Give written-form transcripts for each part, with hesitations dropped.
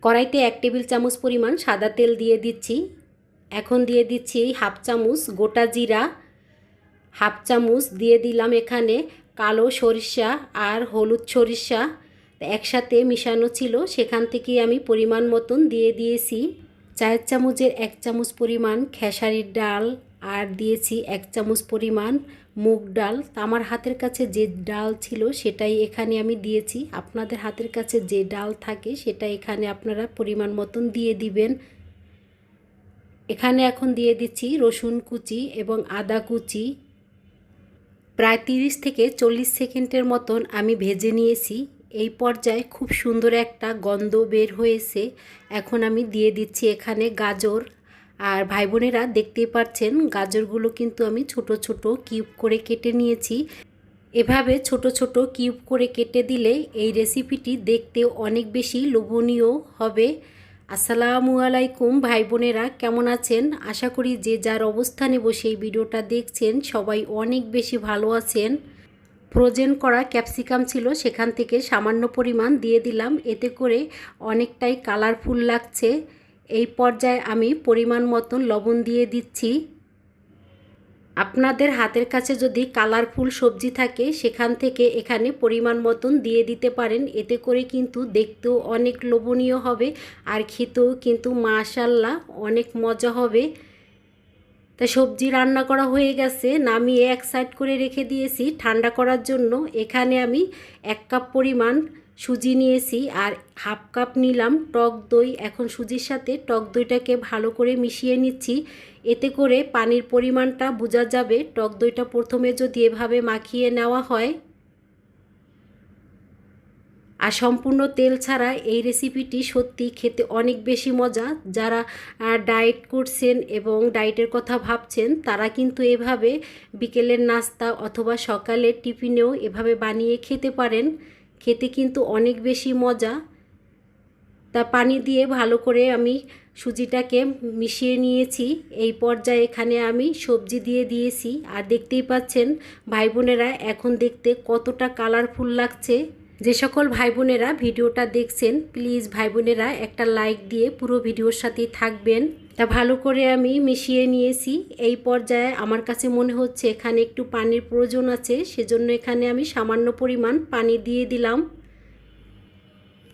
কড়াইতে 1 টেবিল চামচ পরিমাণ সাদা তেল দিয়ে দিচ্ছি। এখন দিয়ে দিচ্ছি হাফ চামচ গোটা জিরা, হাফ চামচ দিয়ে দিলাম এখানে কালো সরিষা আর হলুদ সরিষা একসাথে মিশানো ছিল, সেখান থেকে আমি পরিমাণ মতন দিয়ে দিয়েছি। চায়ের চামচের 1 চামচ পরিমাণ খেসারির ডাল আর দিয়েছি 1 চামচ পরিমাণ মুগ ডাল। আমার হাতের কাছে যে ডাল ছিল সেটাই এখানে আমি দিয়েছি। আপনাদের হাতের কাছে যে ডাল থাকে সেটা এখানে আপনারা পরিমাণ মতন দিয়ে দিবেন। এখানে এখন দিয়ে দিচ্ছি রসুন কুচি এবং আদা কুচি। প্রায় 30 থেকে 40 সেকেন্ডের মতন আমি ভেজে নিয়েছি। এই পর্যায়ে খুব সুন্দর একটা গন্ধ বের হয়েছে। এখন আমি দিয়ে দিচ্ছি এখানে গাজর। আর ভাই বোনেরা দেখতেই পাচ্ছেন গাজরগুলো কিন্তু আমি ছোট ছোট কিউব করে কেটে নিয়েছি। এভাবে ছোট ছোট কিউব করে কেটে দিলে এই রেসিপিটি দেখতে অনেক বেশি লোভনীয় হবে। আসসালামু আলাইকুম ভাই বোনেরা, কেমন আছেন? আশা করি যে যার অবস্থানে বসে এই ভিডিওটা দেখছেন সবাই অনেক বেশি ভালো আছেন। ফ্রোজেন করা ক্যাপসিকাম ছিল, সেখান থেকে সামান্য পরিমাণ দিয়ে দিলাম, এতে করে অনেকটাই কালারফুল লাগছে। এই পর্যায়ে আমি পরিমাণ মতন লবণ দিয়ে দিচ্ছি। আপনাদের হাতের কাছে যদি কালারফুল সবজি থাকে সেখান থেকে এখানে পরিমাণ মতন দিয়ে দিতে পারেন, এতে করে কিন্তু দেখতেও অনেক লোভনীয় হবে আর খেতেও কিন্তু মাশাআল্লাহ অনেক মজা হবে। তা সবজি রান্না করা হয়ে গেছে, নামিয়ে এক সাইড করে রেখে দিয়েছি ঠান্ডা করার জন্য। এখানে আমি 1 কাপ পরিমাণ সুজি নিয়েছি আর হাফ কাপ নিলাম টক দই। এখন সুজির সাথে টক দইটাকে ভালো করে মিশিয়ে নিচ্ছি, এতে করে পানির পরিমাণটা বোঝা যাবে। টক দইটা প্রথমে যদি এভাবে মাখিয়ে নেওয়া হয় আর সম্পূর্ণ তেল ছাড়া এই রেসিপিটি সত্যি খেতে অনেক বেশি মজা। যারা ডায়েট করছেন এবং ডায়েটের কথা ভাবছেন তারা কিন্তু এভাবে বিকেলের নাস্তা অথবা সকালের টিফিনেও এভাবে বানিয়ে খেতে পারেন, খেতে কিন্তু অনেক বেশি মজা। তা পানি দিয়ে ভালো করে আমি সুজিটাকে মিশিয়ে নিয়েছি। এই পর্যায়ে এখানে আমি সবজি দিয়ে দিয়েছি আর দেখতেই পাচ্ছেন ভাই বোনেরা এখন দেখতে কতটা কালারফুল লাগছে। যে সকল ভাই বোনেরা ভিডিওটা দেখছেন প্লিজ ভাই বোনেরা একটা লাইক দিয়ে পুরো ভিডিওর সাথেই থাকবেন। তা ভালো করে আমি মিশিয়ে নিয়েছি। এই পর্যায়ে আমার কাছে মনে হচ্ছে এখানে একটু পানির প্রয়োজন আছে, সেজন্য এখানে আমি সামান্য পরিমাণ পানি দিয়ে দিলাম।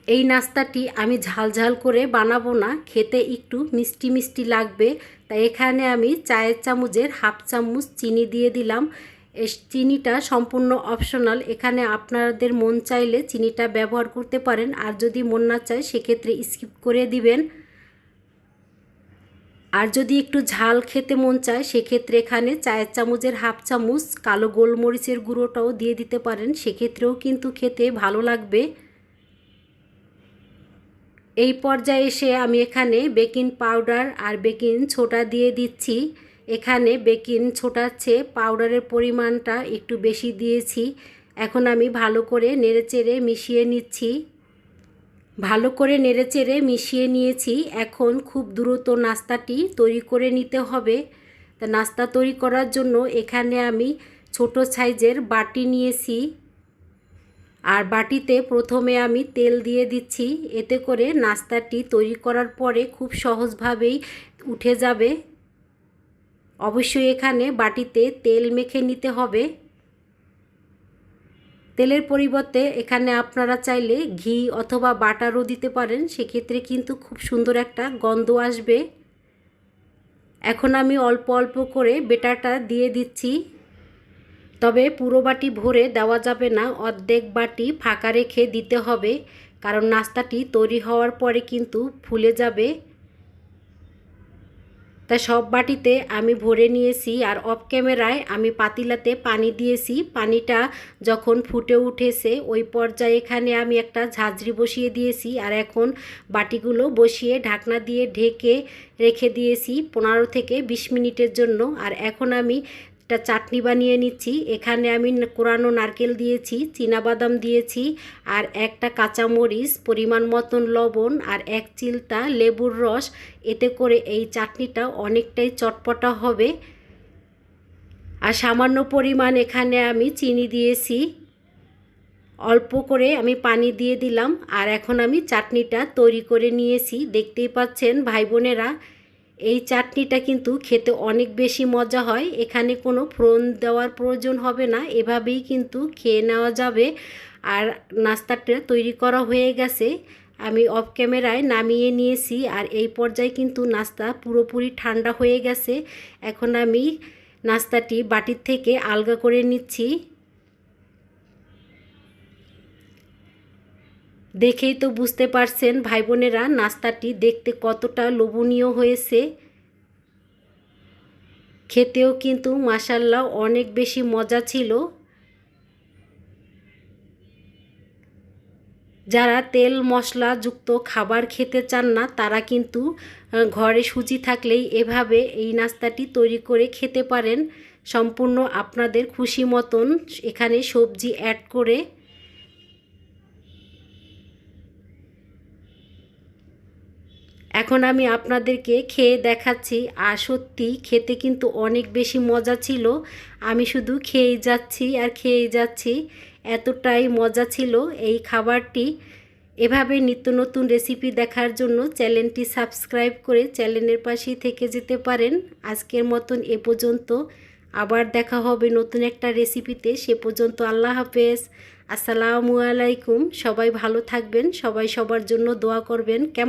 এই নাস্তাটি আমি ঝালঝাল করে বানাবো না, খেতে একটু মিষ্টি মিষ্টি লাগবে। তাই এখানে আমি চায়ের চামচের হাফ চামচ চিনি দিয়ে দিলাম। চিনিটা সম্পূর্ণ অপশনাল, এখানে আপনাদের মন চাইলে চিনিটা ব্যবহার করতে পারেন, আর যদি মন না চায় সেক্ষেত্রে স্কিপ করে দিবেন। আর যদি একটু ঝাল খেতে মন চায় সেক্ষেত্রে এখানে চায়ের চামচের হাফ চামচ কালো গোলমরিচের গুঁড়োটাও দিয়ে দিতে পারেন, সেক্ষেত্রেও কিন্তু খেতে ভালো লাগবে। এই পর্যায়ে এসে আমি এখানে বেকিং পাউডার আর বেকিং সোডা দিয়ে দিচ্ছি। এখানে বেকিং সোডার চেয়ে পাউডারের পরিমাণটা একটু বেশি দিয়েছি। এখন আমি ভালো করে নেড়েচেড়ে মিশিয়ে নিচ্ছি। ভালো করে নেড়েচেড়ে মিশিয়ে নিয়েছি। এখন খুব দ্রুত নাস্তাটি তৈরি করে নিতে হবে। তা নাস্তা তৈরি করার জন্য এখানে আমি ছোট সাইজের বাটি নিয়েছি আর বাটিতে প্রথমে আমি তেল দিয়ে দিচ্ছি, এতে করে নাস্তাটি তৈরি করার পরে খুব সহজভাবেই উঠে যাবে। অবশ্যই এখানে বাটিতে তেল মেখে নিতে হবে। তেলের পরিবর্তে এখানে আপনারা চাইলে ঘি অথবা বাটারও দিতে পারেন, সেক্ষেত্রে কিন্তু খুব সুন্দর একটা গন্ধ আসবে। এখন আমি অল্প অল্প করে বেটারটা দিয়ে দিচ্ছি, তবে পুরো বাটি ভরে দেওয়া যাবে না, অর্ধেক বাটি ফাঁকা রেখে দিতে হবে, কারণ নাস্তাটি তৈরি হওয়ার পরে কিন্তু ফুলে যাবে। তা সব বাটিতে আমি ভরে নিয়েছি আর অফ ক্যামেরায় আমি পাতিলাতে পানি দিয়েছি। পানিটা যখন ফুটে উঠেছে ওই পর্যায়ে এখানে আমি একটা ঝাঁঝরি বসিয়ে দিয়েছি আর এখন বাটিগুলো বসিয়ে ঢাকনা দিয়ে ঢেকে রেখে দিয়েছি 15 থেকে 20 মিনিটের জন্য। আর এখন আমি একটা চাটনি বানিয়ে নিচ্ছি। এখানে আমি কোরানো নারকেল দিয়েছি, চীনাবাদাম দিয়েছি আর একটা কাঁচামরিচ, পরিমাণ মতন লবণ আর 1 চিলটা লেবুর রস, এতে করে এই চাটনিটা অনেকটাই চটপটা হবে। আর সামান্য পরিমাণ এখানে আমি চিনি দিয়েছি। অল্প করে আমি পানি দিয়ে দিলাম। আর এখন আমি চাটনিটা তৈরি করে নিয়েছি। দেখতেই পাচ্ছেন ভাই বোনেরা, এই চাটনিটা কিন্তু খেতে অনেক বেশি মজা হয়। এখানে কোনো ফোড়ন দেওয়ার প্রয়োজন হবে না, এভাবেই কিন্তু খেয়ে নেওয়া যাবে। আর নাস্তাটা তৈরি করা হয়ে গেছে, আমি অফ ক্যামেরায় নামিয়ে নিয়েছি। আর এই পর্যায়ে কিন্তু নাস্তা পুরোপুরি ঠান্ডা হয়ে গেছে। এখন আমি নাস্তাটি বাটির থেকে আলগা করে নিচ্ছি। দেখেই তো বুঝতে পারছেন ভাই বোনেরা, নাস্তাটি দেখতে কতটা লোভনীয় হয়েছে। খেতেও কিন্তু মাশাআল্লাহ অনেক বেশি মজা ছিল। যারা তেল মশলা যুক্ত খাবার খেতে চান না, তারা কিন্তু ঘরে সুজি থাকলেই এভাবে এই নাস্তাটি তৈরি করে খেতে পারেন, সম্পূর্ণ আপনাদের খুশি মতন এখানে সবজি অ্যাড করে। এখন আমি আপনাদেরকে খেয়ে দেখাচ্ছি। আর সত্যি খেতে কিন্তু অনেক বেশি মজা ছিল। আমি শুধু খেয়েই যাচ্ছি আর খেয়েই যাচ্ছি, এতটাই মজা ছিল এই খাবারটি। এভাবে নিত্য নতুন রেসিপি দেখার জন্য চ্যানেলটি সাবস্ক্রাইব করে চ্যানেলের পাশেই থেকে যেতে পারেন। আজকের মতন এ পর্যন্ত, আবার দেখা হবে নতুন একটা রেসিপিতে। সে পর্যন্ত আল্লাহ হাফেজ, আসসালামু আলাইকুম। সবাই ভালো থাকবেন, সবাই সবার জন্য দোয়া করবেন।